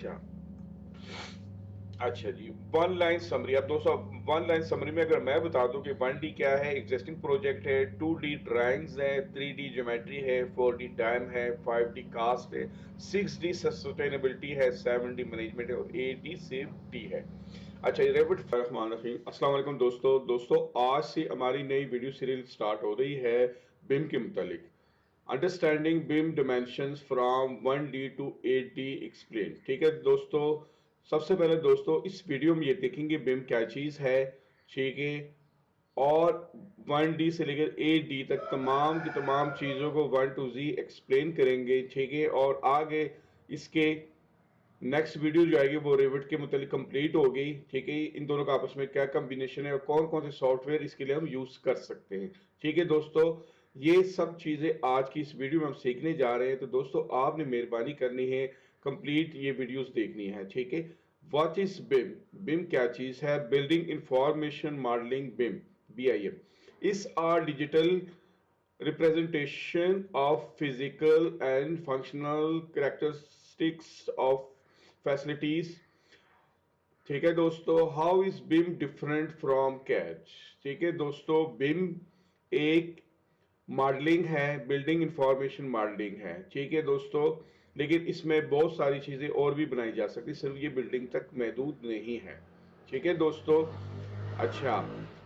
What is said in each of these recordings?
अच्छा। अच्छा जी, one line summary. अब दोस्तों, वन लाइन समरी में अगर मैं बता दूं कि 1D क्या है, एग्जिस्टिंग प्रोजेक्ट है, 2D ड्राइंग्स है, 3D ज्योमेट्री है, 4D टाइम है, 5D कास्ट है, 6D सस्टेनेबिलिटी है, 7D मैनेजमेंट है और 8D सेफ्टी है। अच्छा, रेविट रहमान रहीम। अस्सलाम वालेकुम दोस्तों, आज से हमारी नई वीडियो सीरीज स्टार्ट हो रही है बिम के मुतालिक। Understanding BIM dimensions from 1D to 8D explain. ठीक है दोस्तों, सबसे पहले दोस्तों इस वीडियो में ये देखेंगे बीम क्या चीज़ है। ठीक है, और 1D से लेकर 8D तक तमाम की तमाम चीज़ों को 1 to Z एक्सप्लेन करेंगे। ठीक है, और आगे इसके नेक्स्ट वीडियो जो आएगी वो रिविट के मुतालिक कंप्लीट होगी। ठीक है, इन दोनों का आपस में क्या कम्बिनेशन है और कौन कौन से सॉफ्टवेयर इसके लिए हम यूज कर सकते हैं। ठीक है दोस्तों, ये सब चीजें आज की इस वीडियो में हम सीखने जा रहे हैं। तो दोस्तों आपने मेहरबानी करनी है, कंप्लीट ये वीडियोस देखनी है। ठीक है, व्हाट इज बिम? बिम क्या चीज है? Building information modelling, BIM, BIM is are digital representation of physical and functional characteristics of facilities। ठीक है दोस्तों, how is BIM different from CAD? ठीक है दोस्तों, बिम एक मॉडलिंग है, बिल्डिंग इंफॉर्मेशन मॉडलिंग है। ठीक है दोस्तों, लेकिन इसमें बहुत सारी चीजें और भी बनाई जा सकती, सिर्फ ये बिल्डिंग तक महदूद नहीं है। ठीक है दोस्तों। अच्छा,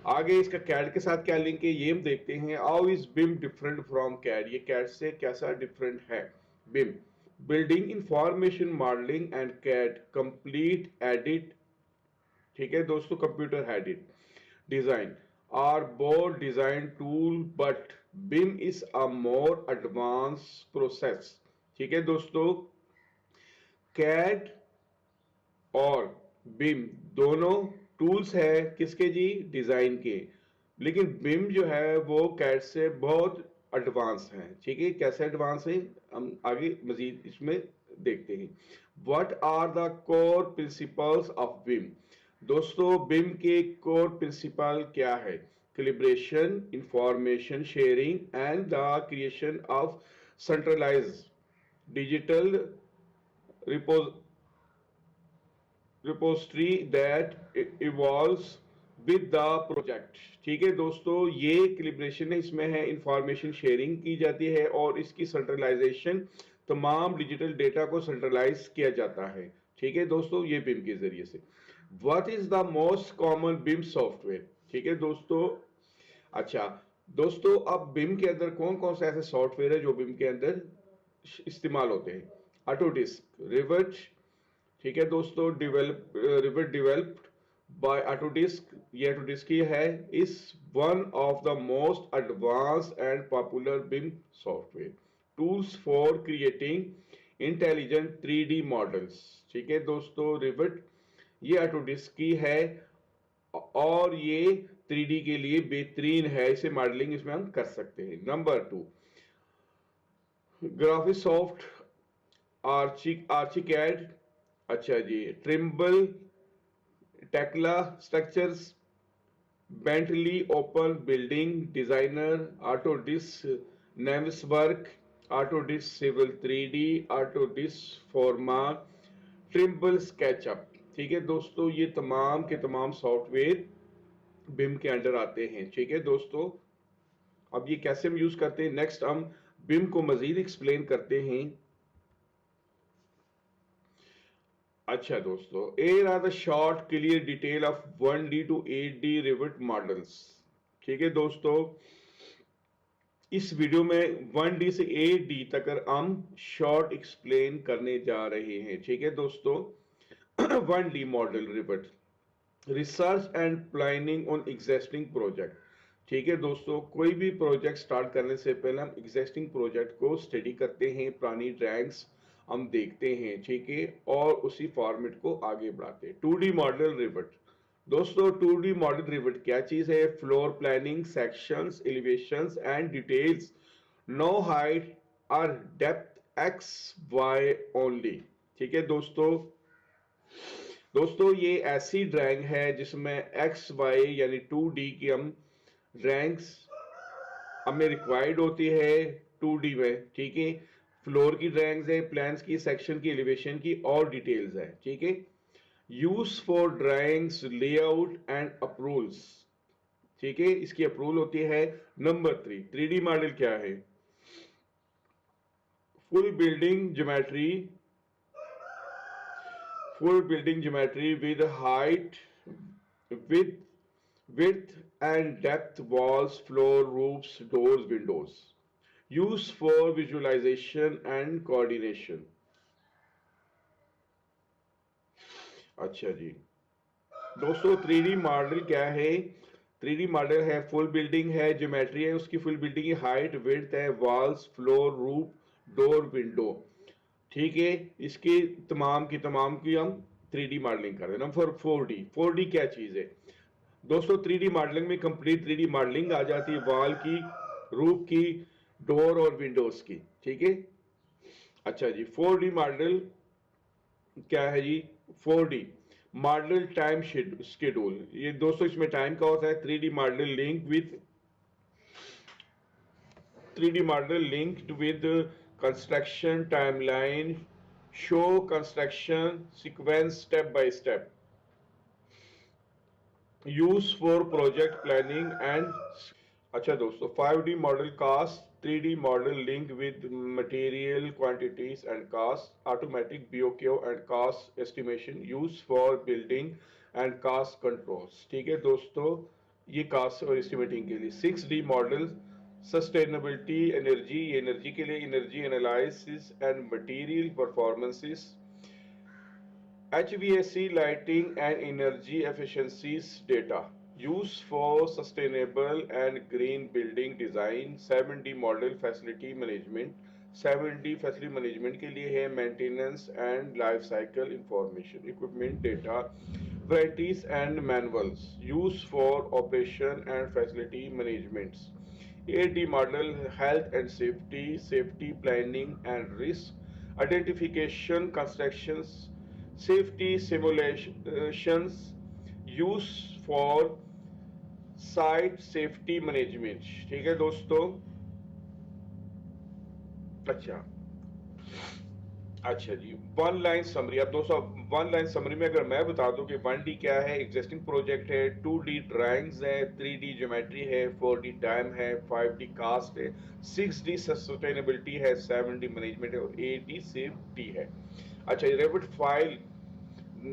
आगे इसका कैड के साथ क्या लिंक है ये हम देखते हैं। How is BIM different from CAD? ये कैड से कैसा डिफरेंट है? BIM building information modelling and CAD complete edit. ठीक है दोस्तों, computer headed design are both design tool, but BIM is a more advance process. ठीक है दोस्तों, कैड और बिम दोनों टूल्स है किसके जी? डिजाइन के। लेकिन बिम जो है वो कैड से बहुत एडवांस है। ठीक है, कैसे एडवांस है हम आगे मजीद इसमें देखते हैं। What are the core principles of BIM? दोस्तों बिम के कोर प्रिंसिपल क्या है? Calibration, information sharing and the creation of centralised digital repository that evolves with the project. ठीक है दोस्तों, ये कैलिब्रेशन है, इसमें है इंफॉर्मेशन शेयरिंग की जाती है और इसकी सेंट्रलाइजेशन, तमाम डिजिटल डेटा को सेंट्रलाइज किया जाता है। ठीक है दोस्तों, ये बिम के जरिए से। What is the most common BIM software? ठीक है दोस्तों। अच्छा दोस्तों, अब बिम के अंदर कौन कौन से ऐसे सॉफ्टवेयर है जो बिम के अंदर इस्तेमाल होते हैं? ऑटोडिस्क, रिवर्ट। ठीक है दोस्तों, रिवर डेवलप्ड बाय ऑटोडिस्क। ये ऑटोडिस्क ही है, is one of the most advance and popular BIM software tools for creating intelligent 3D models. ठीक है दोस्तों, रिवट ये ऑटोडिस्क की है और ये 3D के लिए बेहतरीन है, इसे मॉडलिंग इसमें हम कर सकते हैं। Number 2, Graphisoft, ArchiCAD. अच्छा जी, Trimble, Tekla Structures, Bentley Open Building Designer, Autodesk Navisworks, Autodesk Civil 3D, Autodesk Forma, Trimble SketchUp. ठीक है दोस्तों, ये तमाम के तमाम सॉफ्टवेयर बिम के अंडर आते हैं। ठीक है दोस्तों, अब ये कैसे हम यूज करते हैं, नेक्स्ट हम बिम को मजीद एक्सप्लेन करते हैं। अच्छा दोस्तों, here are the short clear detail of 1D to 8D Revit models. ठीक है दोस्तों, इस वीडियो में 1D से 8D तक हम शॉर्ट एक्सप्लेन करने जा रहे हैं। ठीक है दोस्तों, 1D model rivet research and planning on existing project. ठीक है दोस्तों, कोई भी प्रोजेक्ट स्टार्ट करने से पहले हम एग्जिस्टिंग प्रोजेक्ट को स्टडी करते हैं, पुरानी ड्राइंग्स हम देखते हैं। ठीक है, और उसी फॉर्मेट को आगे बढ़ाते हैं। 2D model rivet. दोस्तों 2D मॉडल रिविट क्या चीज है? Floor planning, sections, elevations and details, no height और डेप्थ, एक्स वाई ओनली। ठीक है दोस्तों, ये ऐसी ड्राइंग है जिसमें एक्स वाई यानी 2D की हम ड्राइंग्स हमें रिक्वायर्ड होती है 2D में। ठीक है, फ्लोर की ड्राइंग्स है, प्लान्स की, सेक्शन की, एलिवेशन की और डिटेल्स है, ठीक है। Use for drawings, layout and approvals, ठीक है, इसकी अप्रूवल होती है। नंबर 3, 3D मॉडल क्या है? Full building geometry, full building geometry with height, width, width and depth, walls, floor, roofs, doors, windows. Use for visualization and coordination. अच्छा जी दोस्तों, 3D model क्या है? 3D मॉडल है, फुल बिल्डिंग है, geometry है, उसकी फुल बिल्डिंग की height, width है, walls, floor, roof, door, window, ठीक है। इसकी तमाम की हम 3D मॉडलिंग कर रहे हैं। नंबर 4D, 4D क्या चीज है दोस्तों? 3D मॉडलिंग में कंप्लीट 3D मॉडलिंग आ जाती है, वॉल की, रूफ की, डोर और विंडोज की, ठीक है। अच्छा जी, 4D मॉडल क्या है जी? 4D मॉडल टाइम शेड्यूल, ये दोस्तों इसमें टाइम का होता है। 3D model link with 3D model linked with construction timeline, show construction sequence step by step. Use for project planning and अच्छा दोस्तों, 5D model cost, 3D model link with material quantities and cost, automatic BOQ and cost estimation, use for building and cost controls, ठीक है दोस्तों, ये cast और estimating के लिए। 6D model sustainability, energy, energy के लिए energy analysis and material performances, HVAC lighting and energy efficiencies data. Use for sustainable and green building design. 7D model facility management. 7D facility management के लिए है maintenance and life cycle information, equipment data, warranties and manuals. Use for operation and facility managements. 8D model health and safety, safety planning and risk identification, constructions, safety simulations, use for site safety management, ठीक है दोस्तों। अच्छा अच्छा जी, one line summary. अब दोस्तों, one line summary में अगर मैं बता दूं कि 1D क्या है, एग्जिस्टिंग प्रोजेक्ट है, 2D ड्राइंग्स है, 3D ज्योमेट्री है, 4D टाइम है, 5D कास्ट है, 6D सस्टेनेबिलिटी है, 7D मैनेजमेंट है और 8D सेफ्टी है। अच्छा, रेविट फाइल,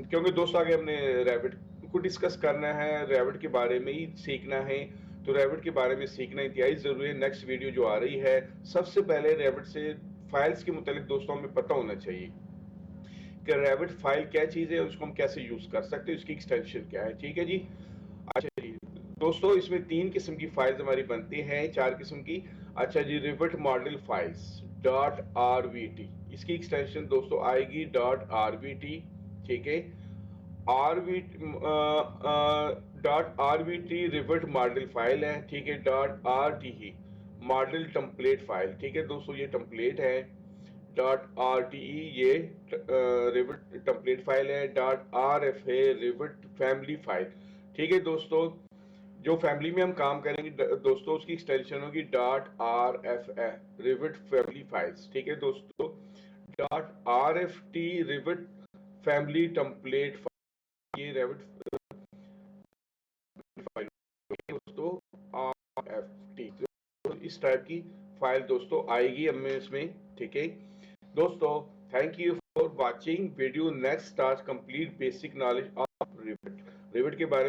क्योंकि दोस्तों आगे हमने रैबिट को डिस्कस करना है, रैबिट के बारे में ही सीखना है, तो रैबिट के बारे में सीखना इंतहाई जरूरी है। नेक्स्ट वीडियो जो आ रही है, सबसे पहले रैबिट से फाइल्स के मुतालिक दोस्तों हमें पता होना चाहिए कि रैबिट फाइल क्या चीज है, उसको हम कैसे यूज कर सकते हैं, उसकी एक्सटेंशन क्या है, ठीक है जी। अच्छा जी दोस्तों, इसमें 3 किस्म की फाइल्स हमारी बनती हैं, 4 किस्म की। अच्छा जी, रिविट मॉडल फाइल्स .rvt, इसकी एक्सटेंशन दोस्तों आएगी .rvt, ठीक है। .rvt रिवर्ट मॉडल फाइल है, ठीक है। .rte मॉडल टेम्पलेट फाइल, ठीक है दोस्तों, ये टेम्पलेट है। .rte ये रिवर्ट टेम्पलेट फाइल है। .rfa रिवर्ट फैमिली फाइल, ठीक है दोस्तों। जो फैमिली में हम काम करेंगे दोस्तों, उसकी एक्सटेंशन होगी .rfa रिवर्ट फैमिली फाइल्स, ठीक है दोस्तों। .rft रिवर्ट फैमिली टेम्पलेट, ये रेविट फाइल दोस्तों, RFT, तो इस टाइप की फाइल दोस्तों आएगी हमें इसमें, ठीक है दोस्तों। Thank you for watching video. Next start complete basic knowledge of rivet. Rivet के बारे में